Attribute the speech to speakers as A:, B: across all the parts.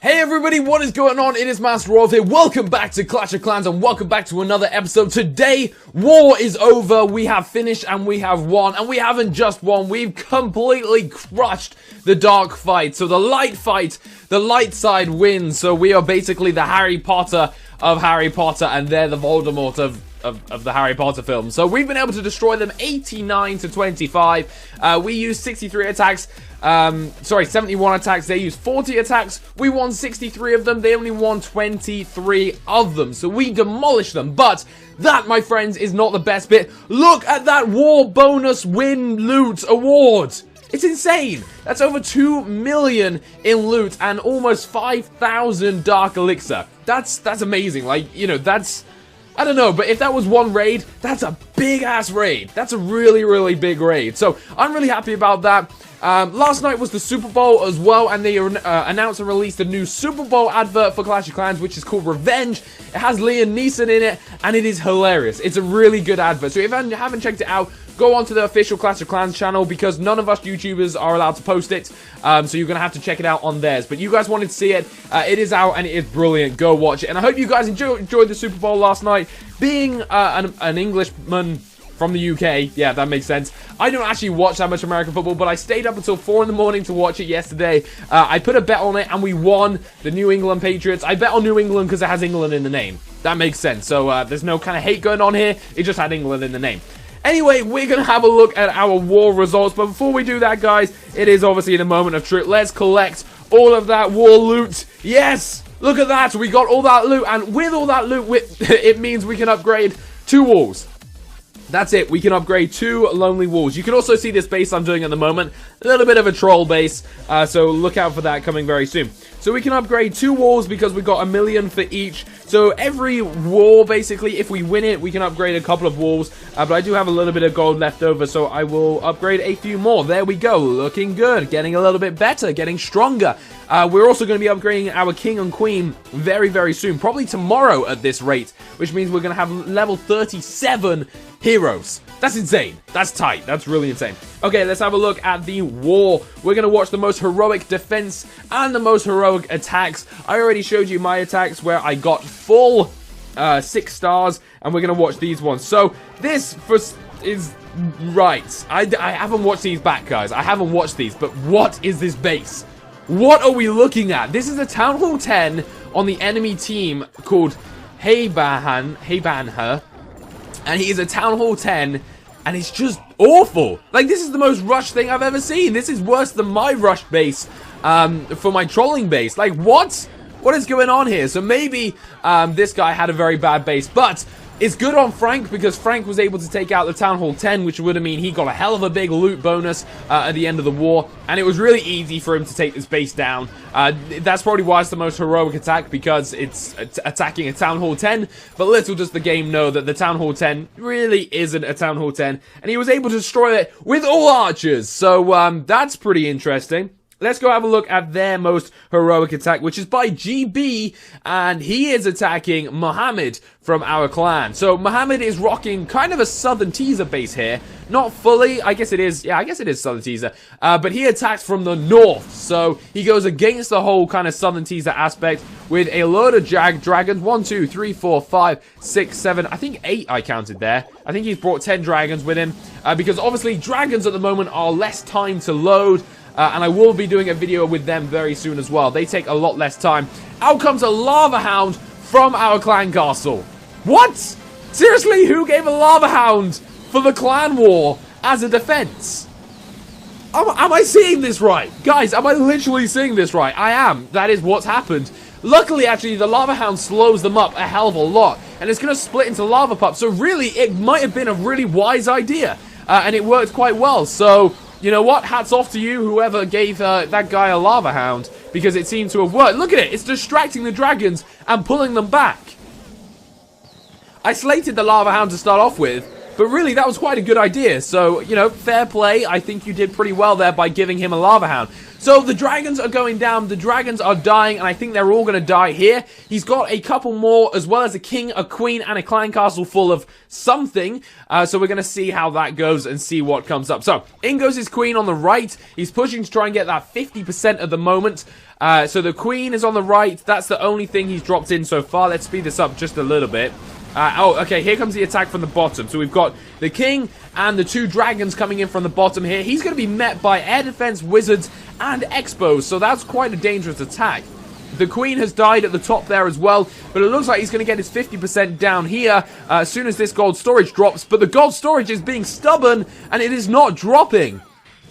A: Hey everybody, what is going on? It is Master Rolf here. Welcome back to Clash of Clans and welcome back to another episode. Today, war is over. We have finished and we have won. And we haven't just won, we've completely crushed the dark fight. So the light fight, the light side wins. So we are basically the Harry Potter of Harry Potter and they're the Voldemort of the Harry Potter film. So we've been able to destroy them 89 to 25. We used 63 attacks. 71 attacks. They used 40 attacks. We won 63 of them. They only won 23 of them. So we demolished them. But that, my friends, is not the best bit. Look at that war bonus win loot award. It's insane. That's over 2 million in loot and almost 5,000 dark elixir. That's amazing. Like, you know, that's... I don't know, but if that was one raid, that's a big-ass raid. That's a really, really big raid. So, I'm really happy about that. Last night was the Super Bowl as well, and they announced and released a new Super Bowl advert for Clash of Clans, which is called Revenge. It has Liam Neeson in it, and it is hilarious. It's a really good advert. So, if you haven't checked it out, go on to the official Clash of Clans channel because none of us YouTubers are allowed to post it. So you're going to have to check it out on theirs. But you guys wanted to see it. It is out and it is brilliant. Go watch it. And I hope you guys enjoyed the Super Bowl last night. Being an Englishman from the UK, yeah, that makes sense. I don't actually watch that much American football, but I stayed up until 4 in the morning to watch it yesterday. I put a bet on it and we won. The New England Patriots. I bet on New England because it has England in the name. That makes sense. So there's no kind of hate going on here. It just had England in the name. Anyway, we're going to have a look at our war results, but before we do that, guys, it is obviously in a moment of truth. Let's collect all of that war loot. Yes! Look at that! We got all that loot, and with all that loot, it means we can upgrade 2 walls. That's it. We can upgrade 2 lonely walls. You can also see this base I'm doing at the moment. A little bit of a troll base, so look out for that coming very soon. So we can upgrade 2 walls because we got 1 million for each. So every war, basically, if we win it, we can upgrade a couple of walls. But I do have a little bit of gold left over, so I will upgrade a few more. There we go. Looking good. Getting a little bit better. Getting stronger. We're also going to be upgrading our king and queen very, very soon. Probably tomorrow at this rate, which means we're going to have level 37 heroes. That's insane. That's tight. That's really insane. Okay, let's have a look at the war. We're going to watch the most heroic defense and the most heroic attacks. I already showed you my attacks where I got full 6 stars, and we're going to watch these ones. So this is right. I haven't watched these back, guys. I haven't watched these, but what is this base? What are we looking at? This is a Town Hall 10 on the enemy team called Heibanha. And he is a Town Hall 10, and it's just awful. Like, this is the most rushed thing I've ever seen. This is worse than my rush base for my trolling base. Like, what? What is going on here? So maybe this guy had a very bad base, but it's good on Frank because Frank was able to take out the Town Hall 10, which would have mean he got a hell of a big loot bonus at the end of the war, and it was really easy for him to take this base down. That's probably why it's the most heroic attack, because it's attacking a Town Hall 10, but little does the game know that the Town Hall 10 really isn't a Town Hall 10, and he was able to destroy it with all archers, so that's pretty interesting. Let's go have a look at their most heroic attack, which is by GB, and he is attacking Mohammed from our clan. So Mohammed is rocking kind of a Southern Teaser base here. Not fully, I guess it is, yeah, I guess it is Southern Teaser. But he attacks from the north, so he goes against the whole kind of Southern Teaser aspect with a load of dragons. 1, 2, 3, 4, 5, 6, 7, I think 8 I counted there. I think he's brought 10 dragons with him, because obviously dragons at the moment are less time to load. And I will be doing a video with them very soon as well. They take a lot less time. Out comes a lava hound from our clan castle. What? Seriously, who gave a lava hound for the clan war as a defense? Am I seeing this right? Guys, am I literally seeing this right? I am. That is what's happened. Luckily, actually, the lava hound slows them up a hell of a lot. And it's going to split into lava pups. So really, it might have been a really wise idea. And it worked quite well. So... you know what? Hats off to you, whoever gave that guy a lava hound, because it seemed to have worked. Look at it. It's distracting the dragons and pulling them back. I slated the lava hound to start off with, But really, that was quite a good idea. So, you know, fair play. I think you did pretty well there by giving him a lava hound. So the dragons are going down, the dragons are dying, and I think they're all going to die here. He's got a couple more, as well as a king, a queen, and a clan castle full of something. So we're going to see how that goes and see what comes up. So, in goes his queen on the right. He's pushing to try and get that 50% at the moment. So the queen is on the right. That's the only thing he's dropped in so far. Let's speed this up just a little bit. Okay, here comes the attack from the bottom. So we've got the king and the two dragons coming in from the bottom here. He's going to be met by air defense, wizards, and expos. So that's quite a dangerous attack. The queen has died at the top there as well, but it looks like he's going to get his 50% down here as soon as this gold storage drops. But the gold storage is being stubborn, and it is not dropping.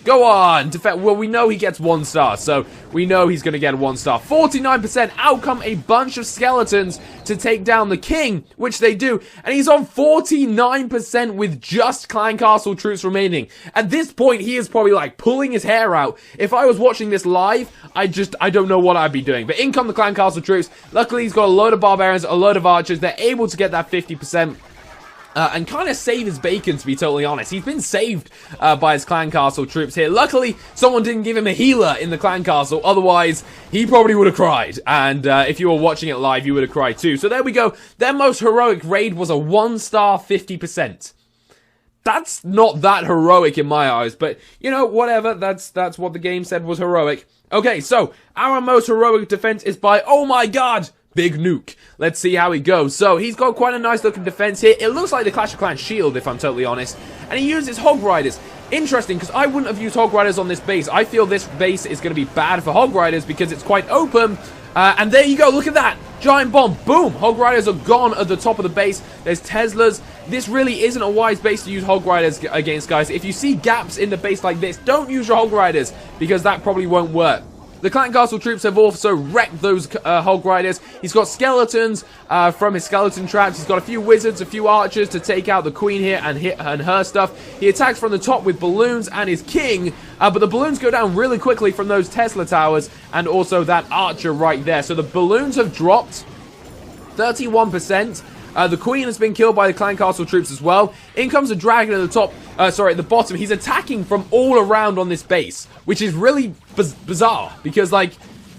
A: Go on. Well, we know he gets 1 star, so we know he's going to get 1 star. 49%. Out come a bunch of skeletons to take down the king, which they do. And he's on 49% with just clan castle troops remaining. At this point, he is probably like pulling his hair out. If I was watching this live, I don't know what I'd be doing. But in come the clan castle troops. Luckily, he's got a load of barbarians, a load of archers. They're able to get that 50%. And kind of save his bacon, to be totally honest. He's been saved by his clan castle troops here. Luckily, someone didn't give him a healer in the clan castle. Otherwise, he probably would have cried. And if you were watching it live, you would have cried too. So there we go. Their most heroic raid was a 1 star 50%. That's not that heroic in my eyes. But, you know, whatever. That's what the game said was heroic. Okay, so our most heroic defense is by, oh my god, Big Nuke. Let's see how he goes. So, he's got quite a nice looking defense here. It looks like the Clash of Clans shield, if I'm totally honest. And he uses Hog Riders. Interesting, because I wouldn't have used Hog Riders on this base. I feel this base is going to be bad for Hog Riders because it's quite open. And there you go, look at that. Giant bomb, boom. Hog Riders are gone at the top of the base. There's Teslas. This really isn't a wise base to use Hog Riders against, guys. If you see gaps in the base like this, don't use your Hog Riders because that probably won't work. The clan castle troops have also wrecked those Hog Riders. He's got skeletons from his skeleton traps. He's got a few wizards, a few archers to take out the queen here and her stuff. He attacks from the top with balloons and his king, but the balloons go down really quickly from those Tesla towers and also that archer right there. So the balloons have dropped 31%. The queen has been killed by the clan castle troops as well. In comes a dragon at the top, at the bottom. He's attacking from all around on this base, which is really bizarre because, like,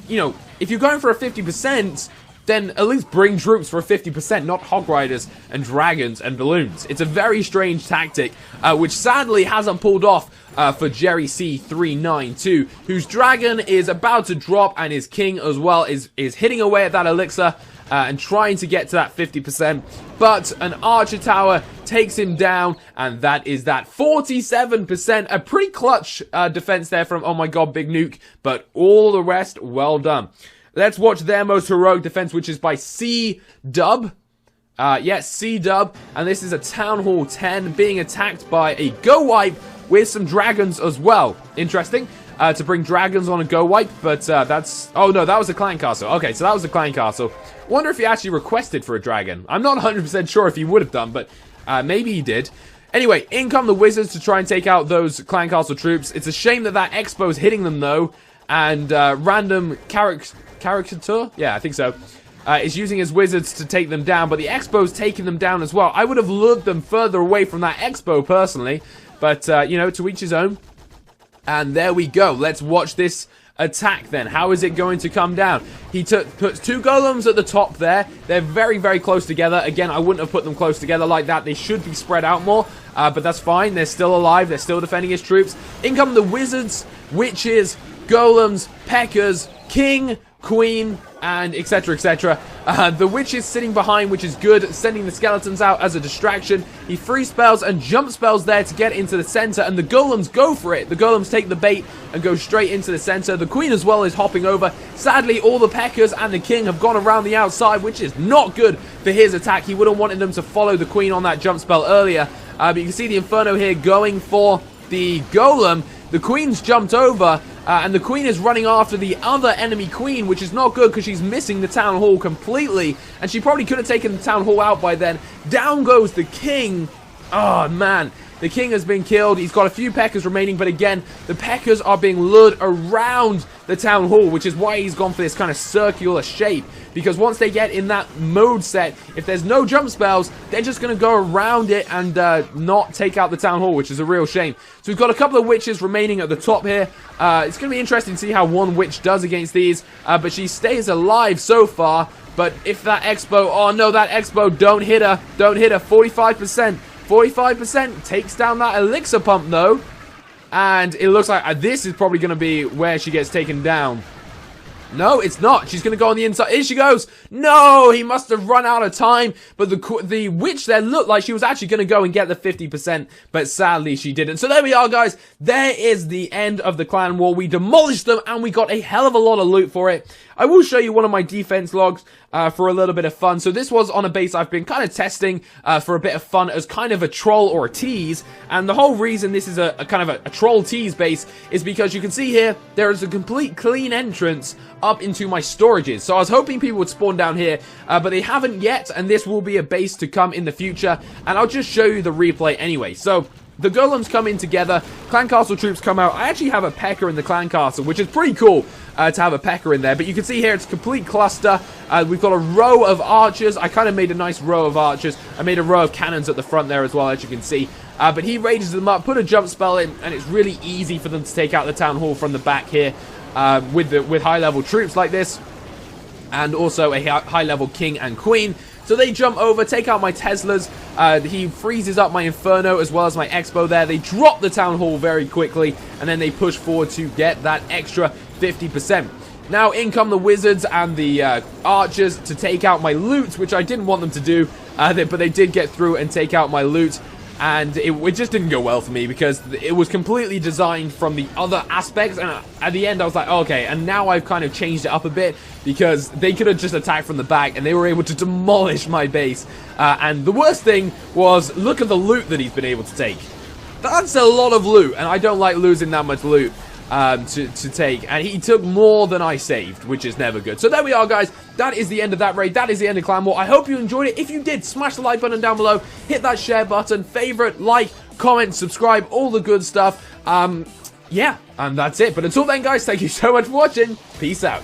A: you know, if you're going for a 50%, then at least bring troops for a 50%, not Hog Riders and dragons and balloons. It's a very strange tactic, which sadly hasn't pulled off for Jerry C392, whose dragon is about to drop and his king as well is hitting away at that elixir. And trying to get to that 50%, but an archer tower takes him down, and that is that 47%. A pretty clutch defense there from, oh my god, Big Nuke, but all the rest, well done. Let's watch their most heroic defense, which is by C-Dub. Yes, C-Dub, and this is a Town Hall 10 being attacked by a Go Wipe with some dragons as well. Interesting. To bring dragons on a Go Wipe, but that's... Oh, no, that was a clan castle. Okay, so that was a clan castle. Wonder if he actually requested for a dragon. I'm not 100% sure if he would have done, but maybe he did. Anyway, in come the wizards to try and take out those clan castle troops. It's a shame that that expo is hitting them, though, and random caricature? Yeah, I think so. Is using his wizards to take them down, but the expo's taking them down as well. I would have lured them further away from that expo, personally, but, you know, to each his own. And there we go. Let's watch this attack then. How is it going to come down? He puts 2 golems at the top there. They're very, very close together. Again, I wouldn't have put them close together like that. They should be spread out more, but that's fine. They're still alive. They're still defending his troops. In come the wizards, witches, golems, peckers, king, queen, and etc, etc. The witch is sitting behind, which is good, sending the skeletons out as a distraction. He free spells and jump spells there to get into the center, and the golems go for it. The golems take the bait and go straight into the center. The queen as well is hopping over. Sadly, all the peckers and the king have gone around the outside, which is not good for his attack. He would have wanted them to follow the queen on that jump spell earlier, but you can see the Inferno here going for the golem. The queen's jumped over, and the queen is running after the other enemy queen, which is not good because she's missing the town hall completely, and she probably could have taken the town hall out by then. Down goes the king. Oh, man. The king has been killed. He's got a few Peckers remaining, but again, the Peckers are being lured around the town hall, which is why he's gone for this kind of circular shape. Because once they get in that mode set, if there's no jump spells, they're just going to go around it and not take out the town hall, which is a real shame. So we've got a couple of witches remaining at the top here. It's going to be interesting to see how one witch does against these, but she stays alive so far. But if that Expo, oh no, that Expo, don't hit her, 45%. 45% takes down that elixir pump though. And it looks like this is probably going to be where she gets taken down. No, it's not. She's going to go on the inside. Here she goes. No, he must have run out of time. But the witch there looked like she was actually going to go and get the 50%. But sadly, she didn't. So there we are, guys. There is the end of the clan war. We demolished them and we got a hell of a lot of loot for it. I will show you one of my defense logs for a little bit of fun. So this was on a base I've been kind of testing for a bit of fun as kind of a troll or a tease. And the whole reason this is a kind of a troll tease base is because you can see here, there is a complete clean entrance up into my storages. So I was hoping people would spawn down here, but they haven't yet. And this will be a base to come in the future. And I'll just show you the replay anyway. So the golems come in together, clan castle troops come out. I actually have a Pecker in the clan castle, which is pretty cool to have a Pecker in there. But you can see here, it's a complete cluster. We've got a row of archers. I kind of made a nice row of archers. I made a row of cannons at the front there as well, as you can see. But he rages them up, put a jump spell in, and it's really easy for them to take out the town hall from the back here with high-level troops like this. And also a high-level king and queen. So they jump over, take out my Teslas. He freezes up my Inferno as well as my Expo there. They drop the town hall very quickly, and then they push forward to get that extra 50%. Now in come the wizards and the archers to take out my loot, which I didn't want them to do, but they did get through and take out my loot. And it just didn't go well for me because it was completely designed from the other aspects. And at the end, I was like, okay, and now I've kind of changed it up a bit because they could have just attacked from the back and they were able to demolish my base. And the worst thing was, look at the loot that he's been able to take. That's a lot of loot, and I don't like losing that much loot to take. And he took more than I saved, which is never good. So there we are, guys. That is the end of that raid. That is the end of Clan War. I hope you enjoyed it. If you did, smash the like button down below. Hit that share button. Favorite, like, comment, subscribe, all the good stuff. Yeah, and that's it. But until then, guys, thank you so much for watching. Peace out.